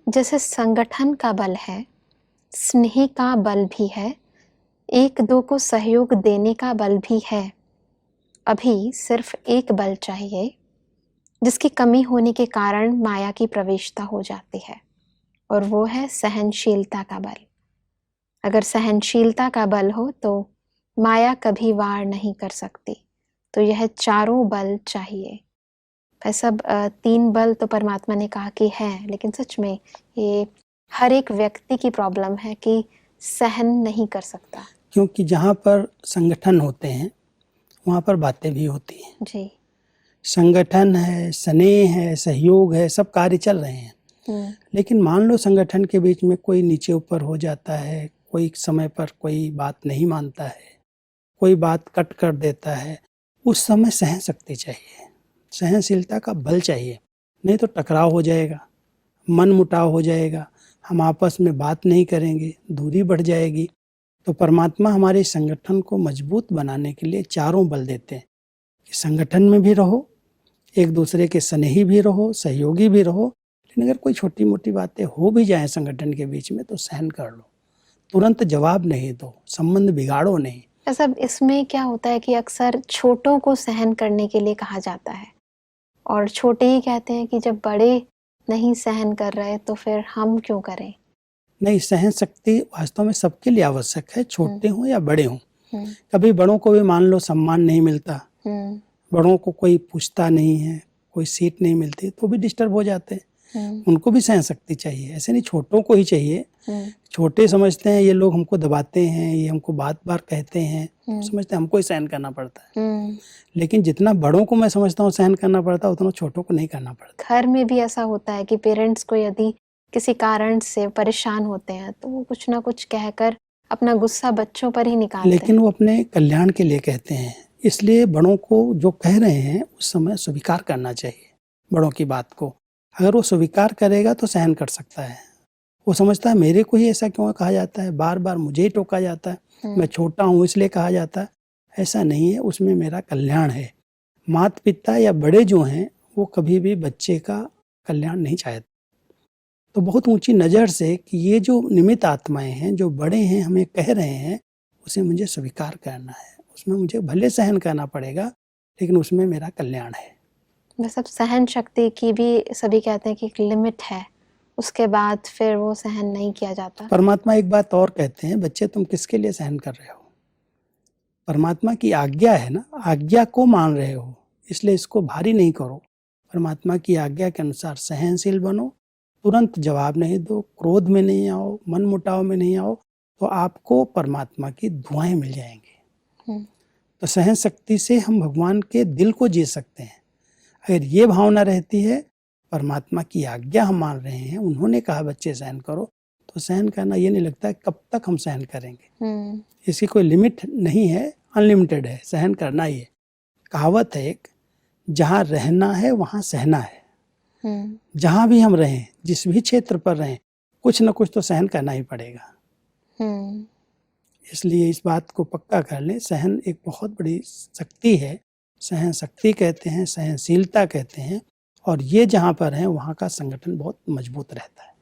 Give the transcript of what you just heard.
जैसे संगठन का बल है, स्नेह का बल भी है, एक दो को सहयोग देने का बल भी है। अभी सिर्फ एक बल चाहिए, जिसकी कमी होने के कारण माया की प्रवेशता हो जाती है, और वो है सहनशीलता का बल। अगर सहनशीलता का बल हो तो माया कभी वार नहीं कर सकती। तो यह चारों बल चाहिए। भाई साहब, 3 बल तो परमात्मा ने कहा कि है, लेकिन सच में ये हर एक व्यक्ति की प्रॉब्लम है कि सहन नहीं कर सकता। क्योंकि जहाँ पर संगठन होते हैं वहाँ पर बातें भी होती हैं। जी। संगठन है, स्नेह है, सहयोग है, सब कार्य चल रहे हैं। लेकिन मान लो संगठन के बीच में कोई नीचे ऊपर हो जाता है, कोई समय पर कोई बात नहीं मानता है, कोई बात कट कर देता है, उस समय सहन शक्ति चाहिए, सहनशीलता का बल चाहिए। नहीं तो टकराव हो जाएगा, मन मुटाव हो जाएगा, हम आपस में बात नहीं करेंगे, दूरी बढ़ जाएगी। तो परमात्मा हमारे संगठन को मजबूत बनाने के लिए चारों बल देते हैं कि संगठन में भी रहो, एक दूसरे के स्नेही भी रहो, सहयोगी भी रहो। लेकिन अगर कोई छोटी मोटी बातें हो भी जाए संगठन के बीच में तो सहन कर लो, तुरंत जवाब नहीं दो, संबंध बिगाड़ो नहीं। सब इसमें क्या होता है कि अक्सर छोटों को सहन करने के लिए कहा जाता है, और छोटे ही कहते हैं कि जब बड़े नहीं सहन कर रहे तो फिर हम क्यों करें। नहीं, सहन शक्ति वास्तव में सबके लिए आवश्यक है, छोटे हों या बड़े हों। कभी बड़ों को भी मान लो सम्मान नहीं मिलता, बड़ों को कोई पूछता नहीं है, कोई सीट नहीं मिलती तो भी डिस्टर्ब हो जाते हैं। उनको भी सहन शक्ति चाहिए, ऐसे नहीं छोटों को ही चाहिए। छोटे समझते हैं ये लोग हमको दबाते हैं, ये हमको बात बार कहते हैं, तो समझते हैं हमको ही सहन करना पड़ता है। लेकिन जितना बड़ों को मैं समझता हूँ सहन करना पड़ता है, उतना छोटों को नहीं करना पड़ता। घर में भी ऐसा होता है कि पेरेंट्स को यदि किसी कारण से परेशान होते हैं तो वो कुछ ना कुछ कहकर अपना गुस्सा बच्चों पर ही निकालते हैं। लेकिन वो अपने कल्याण के लिए कहते हैं, इसलिए बड़ों को जो कह रहे हैं उस समय स्वीकार करना चाहिए बड़ों की बात को। अगर वो स्वीकार करेगा तो सहन कर सकता है। वो समझता है मेरे को ही ऐसा क्यों कहा जाता है, बार बार मुझे ही टोका जाता है, मैं छोटा हूँ इसलिए कहा जाता है। ऐसा नहीं है, उसमें मेरा कल्याण है। माता पिता या बड़े जो हैं वो कभी भी बच्चे का कल्याण नहीं चाहते। तो बहुत ऊंची नज़र से कि ये जो निमित्त आत्माएं हैं, जो बड़े हैं, हमें कह रहे हैं, उसे मुझे स्वीकार करना है। उसमें मुझे भले सहन करना पड़ेगा, लेकिन उसमें मेरा कल्याण है। सब सहन शक्ति की भी सभी कहते हैं कि एक लिमिट है, उसके बाद फिर वो सहन नहीं किया जाता। परमात्मा एक बात और कहते हैं, बच्चे तुम किसके लिए सहन कर रहे हो? परमात्मा की आज्ञा है ना, आज्ञा को मान रहे हो, इसलिए इसको भारी नहीं करो। परमात्मा की आज्ञा के अनुसार सहनशील बनो, तुरंत जवाब नहीं दो, क्रोध में नहीं आओ, मन मुटाव में नहीं आओ, तो आपको परमात्मा की दुआएं मिल जाएंगी। तो सहन शक्ति से हम भगवान के दिल को जी सकते हैं। अगर ये भावना रहती है परमात्मा की आज्ञा हम मान रहे हैं, उन्होंने कहा बच्चे सहन करो, तो सहन करना ये नहीं लगता है कब तक हम सहन करेंगे। इसकी कोई लिमिट नहीं है, अनलिमिटेड है, सहन करना ही है। कहावत है एक, जहाँ रहना है वहाँ सहना है। जहाँ भी हम रहें, जिस भी क्षेत्र पर रहें, कुछ न कुछ तो सहन करना ही पड़ेगा। इसलिए इस बात को पक्का कर लें, सहन एक बहुत बड़ी शक्ति है। सहन शक्ति कहते हैं, सहनशीलता कहते हैं, और ये जहाँ पर है वहाँ का संगठन बहुत मजबूत रहता है।